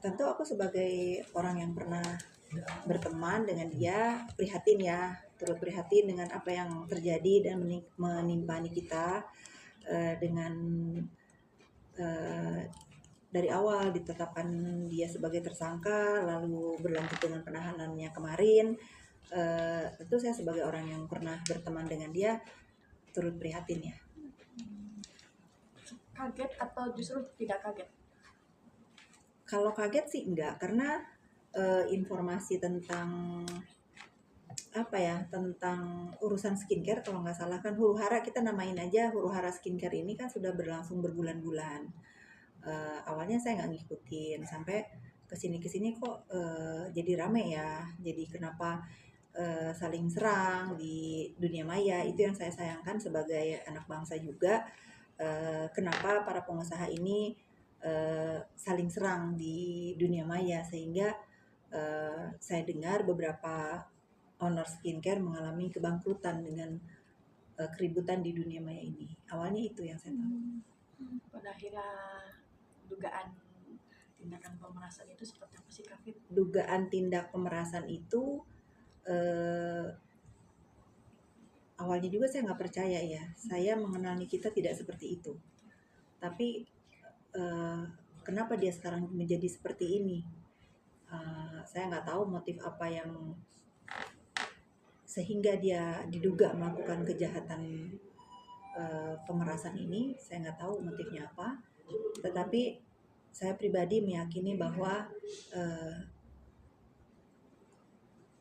Tentu aku sebagai orang yang pernah berteman dengan dia, prihatin ya, turut prihatin dengan apa yang terjadi dan menimpa Nikita, dengan dari awal ditetapkan dia sebagai tersangka, lalu berlanjut dengan penahanannya kemarin. Tentu saya sebagai orang yang pernah berteman dengan dia turut prihatin ya. Kaget atau justru tidak kaget? Kalau kaget sih enggak, karena informasi tentang tentang urusan skincare, kalau nggak salah kan Huru Hara, kita namain aja Huru Hara Skincare ini kan sudah berlangsung berbulan-bulan. Awalnya saya nggak ngikutin, sampai kesini kok jadi rame ya, jadi kenapa saling serang di dunia maya. Itu yang saya sayangkan sebagai anak bangsa juga, kenapa para pengusaha ini saling serang di dunia maya, sehingga saya dengar beberapa owner skincare mengalami kebangkrutan dengan keributan di dunia maya ini. Awalnya itu yang saya tahu. Pada akhirnya dugaan tindakan pemerasan itu seperti apa sih, Kak Fit? Dugaan tindak pemerasan itu awalnya juga saya nggak percaya ya. Saya mengenal Nikita tidak seperti itu. Tapi kenapa dia sekarang menjadi seperti ini? Saya nggak tahu motif apa yang sehingga dia diduga melakukan kejahatan pemerasan ini. Saya nggak tahu motifnya apa. Tetapi saya pribadi meyakini bahwa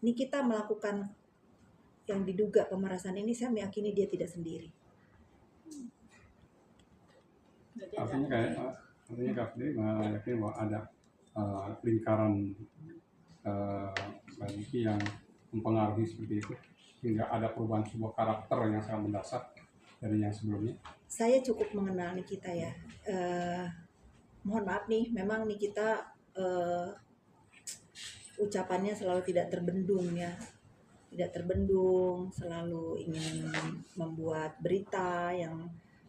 Nikita melakukan yang diduga pemerasan ini, saya meyakini dia tidak sendiri. Artinya Kak Fitri meyakini bahwa ada lingkaran Mbak Niki yang mempengaruhi seperti itu, hingga ada perubahan sebuah karakter yang sangat mendasar dari yang sebelumnya. Saya cukup mengenal Nikita ya. Mohon maaf nih, memang Nikita ucapannya selalu tidak terbendung ya, tidak terbendung, selalu ingin membuat berita yang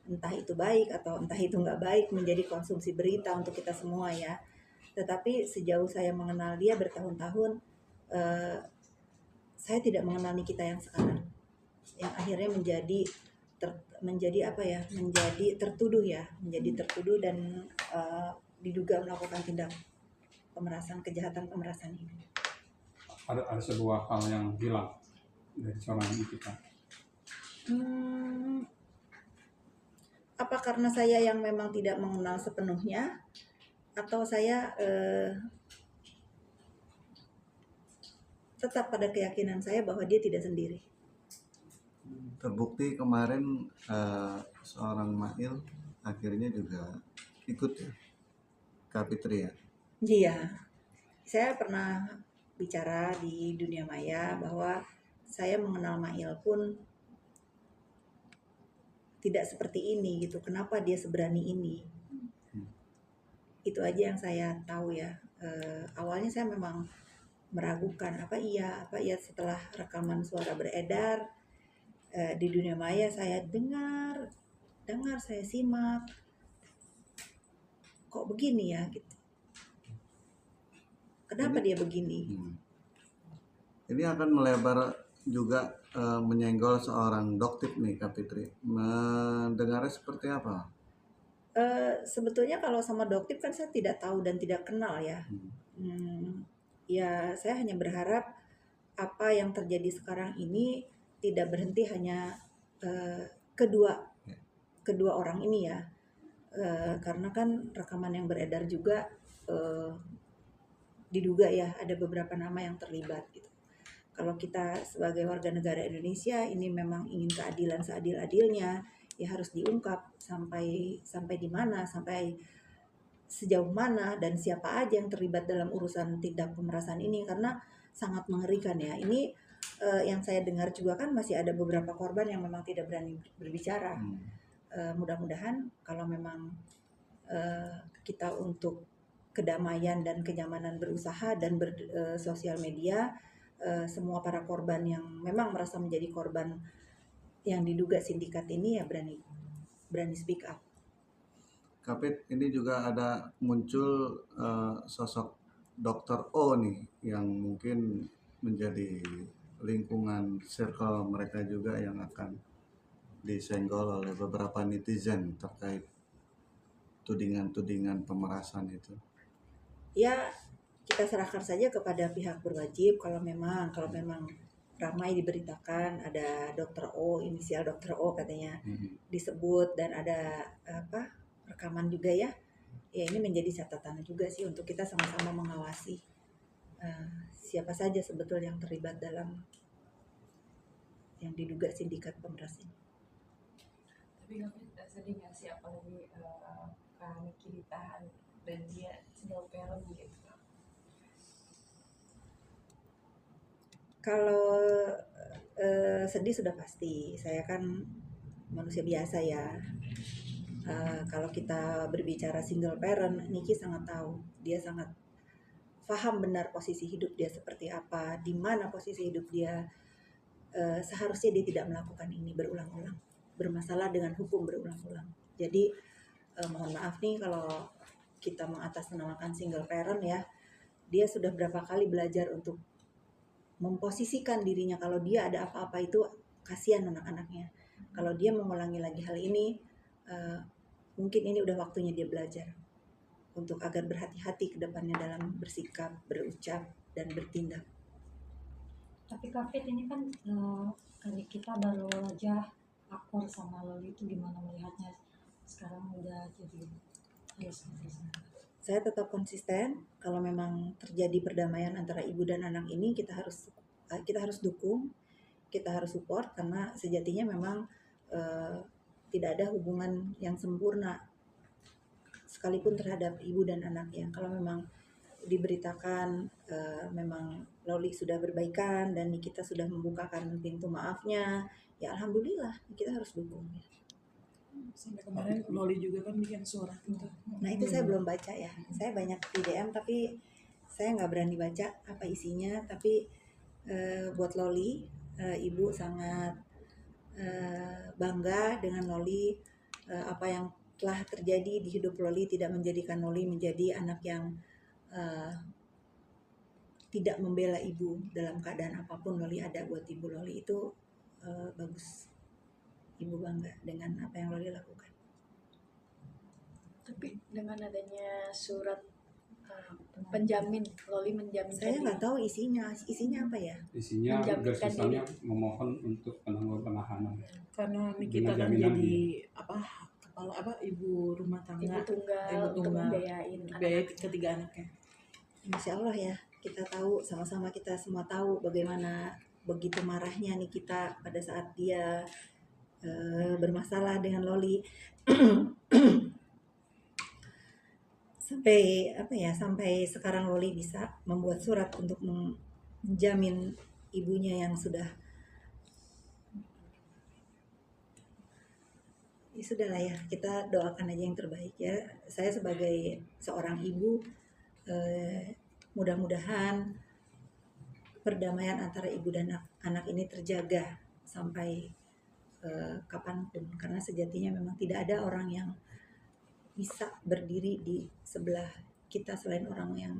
entah itu baik atau entah itu nggak baik menjadi konsumsi berita untuk kita semua ya. Tetapi sejauh saya mengenal dia bertahun-tahun, saya tidak mengenal Nikita yang sekarang, yang akhirnya menjadi tertuduh dan diduga melakukan tindak pemerasan, kejahatan pemerasan ini. Ada sebuah hal yang hilang dari seorang Nikita. Apa karena saya yang memang tidak mengenal sepenuhnya, atau saya tetap pada keyakinan saya bahwa dia tidak sendiri. Terbukti kemarin seorang Mail akhirnya juga ikut ya, Kak Fitri ya? Iya, saya pernah bicara di dunia maya bahwa saya mengenal Mail pun tidak seperti ini gitu. Kenapa dia seberani ini? Itu aja yang saya tahu ya. Awalnya saya memang meragukan, apa iya setelah rekaman suara beredar di dunia maya, saya dengar, saya simak, kok begini ya gitu. Kenapa dia begini? Ini akan melebar juga menyenggol seorang Doktip nih, Kak Fitri. Mendengarnya seperti apa? Sebetulnya kalau sama Doktip kan saya tidak tahu dan tidak kenal ya. Ya saya hanya berharap apa yang terjadi sekarang ini tidak berhenti hanya kedua orang ini ya. Karena kan rekaman yang beredar juga diduga ya ada beberapa nama yang terlibat gitu. Kalau kita sebagai warga negara Indonesia ini memang ingin keadilan seadil-adilnya, ya harus diungkap sampai di mana, sampai sejauh mana, dan siapa aja yang terlibat dalam urusan tindak pemerasan ini, karena sangat mengerikan ya. Ini yang saya dengar juga kan masih ada beberapa korban yang memang tidak berani berbicara. Mudah-mudahan kalau memang kita untuk kedamaian dan kenyamanan berusaha dan bersosial media, semua para korban yang memang merasa menjadi korban yang diduga sindikat ini ya berani speak up. Kapit, ini juga ada muncul sosok dokter O nih yang mungkin menjadi lingkungan circle mereka juga yang akan disenggol oleh beberapa netizen terkait tudingan-tudingan pemerasan itu. Ya, kita serahkan saja kepada pihak berwajib kalau memang ramai diberitakan ada dokter O, inisial dokter O katanya disebut, dan ada rekaman juga ya. Ya, ini menjadi catatan juga sih untuk kita sama-sama mengawasi siapa saja sebetulnya yang terlibat dalam yang diduga sindikat pemeras ini. Tapi kami sedih nggak sih, apalagi Kak Niki ditahan dan dia single parent gitu. Kalau sedih sudah pasti, saya kan manusia biasa ya. Kalau kita berbicara single parent, Niki sangat tahu, dia sangat paham benar posisi hidup dia seperti apa, di mana posisi hidup dia. Seharusnya dia tidak melakukan ini berulang-ulang, bermasalah dengan hukum berulang-ulang. Jadi mohon maaf nih kalau kita mengatasnamakan single parent ya, dia sudah berapa kali belajar untuk memposisikan dirinya kalau dia ada apa-apa itu kasihan anak-anaknya. Kalau dia mengulangi lagi hal ini, mungkin ini udah waktunya dia belajar untuk agar berhati-hati ke depannya dalam bersikap, berucap, dan bertindak. Tapi Kak Fit, ini kan kali kita baru aja akur sama Loli, itu gimana melihatnya sekarang udah jadi harus Saya tetap konsisten. Kalau memang terjadi perdamaian antara ibu dan anak ini, kita harus dukung, kita harus support, karena sejatinya memang tidak ada hubungan yang sempurna sekalipun terhadap ibu dan anaknya. Kalau memang diberitakan memang Loli sudah berbaikan dan kita sudah membukakan pintu maafnya, ya alhamdulillah, kita harus dukung ya. Sampai kemarin Loli juga kan bikin surat itu. Nah itu saya belum baca ya, saya banyak di DM tapi saya nggak berani baca apa isinya. Tapi buat Loli, ibu sangat bangga dengan Loli. Apa yang telah terjadi di hidup Loli tidak menjadikan Loli menjadi anak yang tidak membela ibu dalam keadaan apapun. Loli ada buat ibu. Loli itu bagus. Ibu bangga dengan apa yang Loli lakukan. Tapi dengan adanya surat penjamin, Loli menjamin. Saya nggak tahu isinya apa ya. Isinya Menjaminkan garis memohon untuk penangguhan penahanan. Karena Nikita kan jaminan jadi kepala ibu rumah tangga, ibu tunggal Ibu untuk tunggal. membiayain biaya anak. ketiga anaknya. Masya Allah ya, kita tahu, sama-sama kita semua tahu bagaimana begitu marahnya Nikita pada saat dia bermasalah dengan Loli. sampai sekarang Loli bisa membuat surat untuk menjamin ibunya yang sudah, ya sudahlah ya, kita doakan aja yang terbaik ya. Saya sebagai seorang ibu, mudah-mudahan perdamaian antara ibu dan anak ini terjaga sampai kapanpun, karena sejatinya memang tidak ada orang yang bisa berdiri di sebelah kita selain orang yang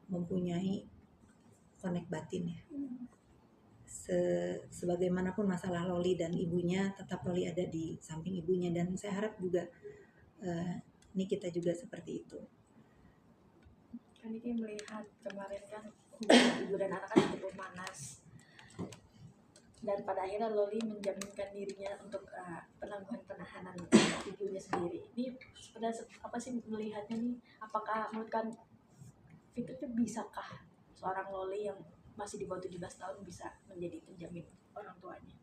mempunyai konek batin ya. Sebagaimanapun masalah Loli dan ibunya, tetap Loli ada di samping ibunya, dan saya harap juga ini kita juga seperti itu. Kan ini melihat kemarin kan hubungan ibu dan anak kan cukup panas, dan pada akhirnya Loli menjaminkan dirinya untuk penangguhan penahanan ibunya sendiri. Ini sebenarnya apa sih melihatnya nih? Apakah menurut kan Fitri itu bisakah seorang Loli yang masih di bawah 17 tahun bisa menjadi penjamin orang tuanya?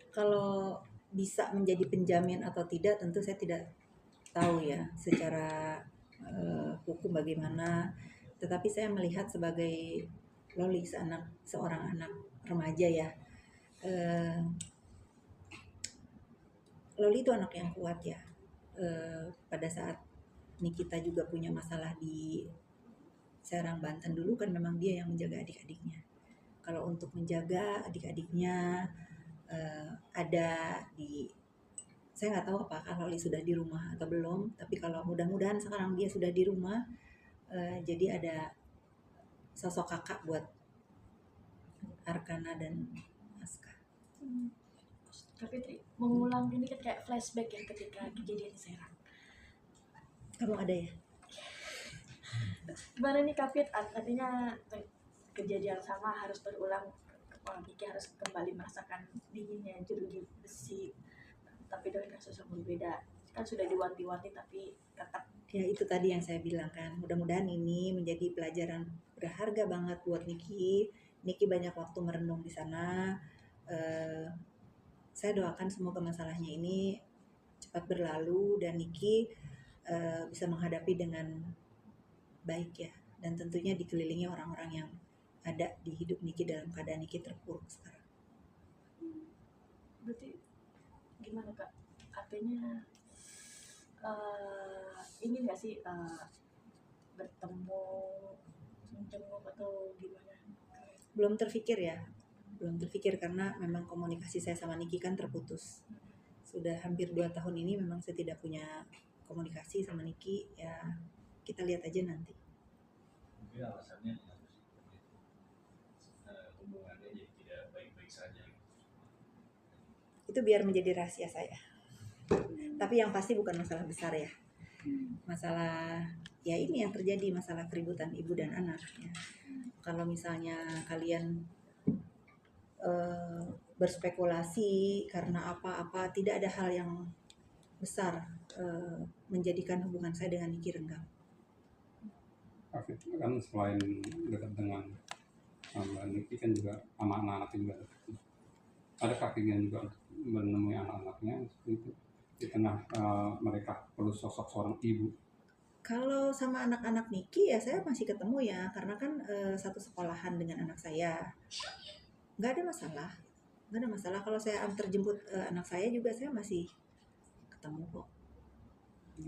Kalau bisa menjadi penjamin atau tidak tentu saya tidak tahu ya secara hukum bagaimana, tetapi saya melihat sebagai Loli seorang anak remaja ya, Loli itu anak yang kuat ya. Pada saat Nikita juga punya masalah di Serang, Banten dulu, kan memang dia yang menjaga adik-adiknya. Kalau untuk menjaga adik-adiknya ada di saya nggak tahu apakah Loli sudah di rumah atau belum, tapi kalau mudah-mudahan sekarang dia sudah di rumah, jadi ada sosok kakak buat Arkana dan Aska. Tapi mengulang ini kan kayak flashback ya ketika kejadian di Serang. Kamu ada ya? Gimana nih Kak Fit? Artinya kejadian sama harus berulang. Niki harus kembali merasakan dinginnya jeruji besi, tapi dengan kasus yang berbeda. Kan sudah diwanti-wanti tapi tetap. Ya itu tadi yang saya bilang kan, mudah-mudahan ini menjadi pelajaran berharga banget buat Niki. Niki banyak waktu merenung di sana. Saya doakan semoga masalahnya ini cepat berlalu dan Niki bisa menghadapi dengan baik ya, dan tentunya dikelilingi orang-orang yang ada di hidup Niki dalam keadaan Niki terpuruk sekarang. Berarti gimana Kak? Artinya ini nggak sih bertemu, menjenguk atau gimana? Belum terfikir ya, belum terfikir karena memang komunikasi saya sama Niki kan terputus. Sudah hampir 2 tahun ini memang saya tidak punya komunikasi sama Niki, ya kita lihat aja nanti. Mungkin alasannya hubungannya jadi tidak baik-baik saja. Itu biar menjadi rahasia saya. Tapi yang pasti bukan masalah besar ya. Masalah ya ini yang terjadi, masalah keributan ibu dan anak ya. Kalau misalnya kalian berspekulasi karena apa-apa, tidak ada hal yang besar menjadikan hubungan saya dengan Niki renggang. Kafit kan selain dekat dengan Mbak Niki kan juga sama anak-anak juga dekat. Ada kakinya juga untuk menemui anak-anaknya seperti itu di tengah mereka perlu sosok seorang ibu. Kalau sama anak-anak Niki ya saya masih ketemu ya, karena kan satu sekolahan dengan anak saya. Nggak ada masalah. Kalau saya antar jemput anak saya juga saya masih ketemu kok.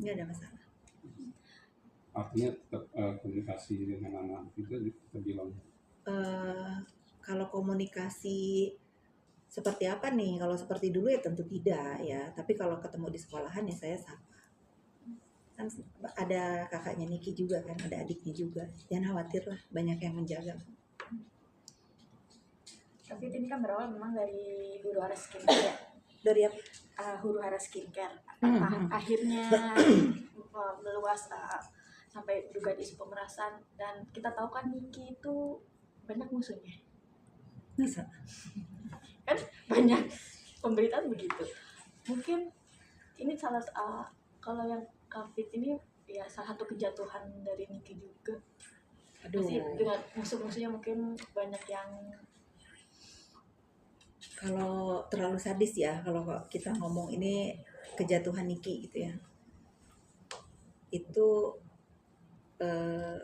Nggak ada masalah. Artinya tetap komunikasi dengan anak itu terbilang. Kalau komunikasi seperti apa nih? Kalau seperti dulu ya tentu tidak ya. Tapi kalau ketemu di sekolahan ya saya sapa. Kan ada kakaknya Niki juga kan, ada adiknya juga. Jangan khawatir lah, banyak yang menjaga. Tapi ini kan berawal memang dari huru hara skincare ya. Dari apa? Huru hara skincare. Akhirnya meluas sampai juga isu pemerasan, dan kita tahu kan Niki itu banyak musuhnya. Masa? Kan banyak pemberitaan begitu. Mungkin ini salah kalau yang Kafit ini ya salah satu kejatuhan dari Niki juga. Aduh. Masih dengan musuh-musuhnya mungkin banyak yang Kalau terlalu sadis ya, kalau kita ngomong ini kejatuhan Niki gitu ya. Itu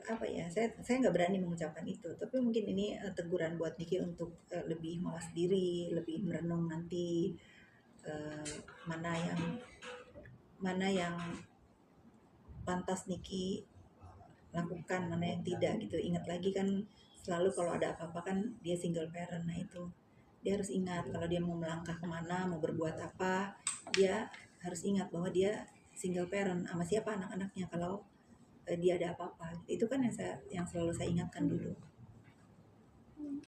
apa ya? Saya nggak berani mengucapkan itu, tapi mungkin ini teguran buat Niki untuk lebih mawas diri, lebih merenung nanti mana yang pantas Niki lakukan, mana yang tidak gitu. Ingat lagi kan selalu kalau ada apa-apa kan dia single parent, nah itu dia harus ingat kalau dia mau melangkah kemana, mau berbuat apa, dia harus ingat bahwa dia single parent, sama siapa anak-anaknya kalau dia ada apa-apa. Itu kan yang selalu saya ingatkan dulu.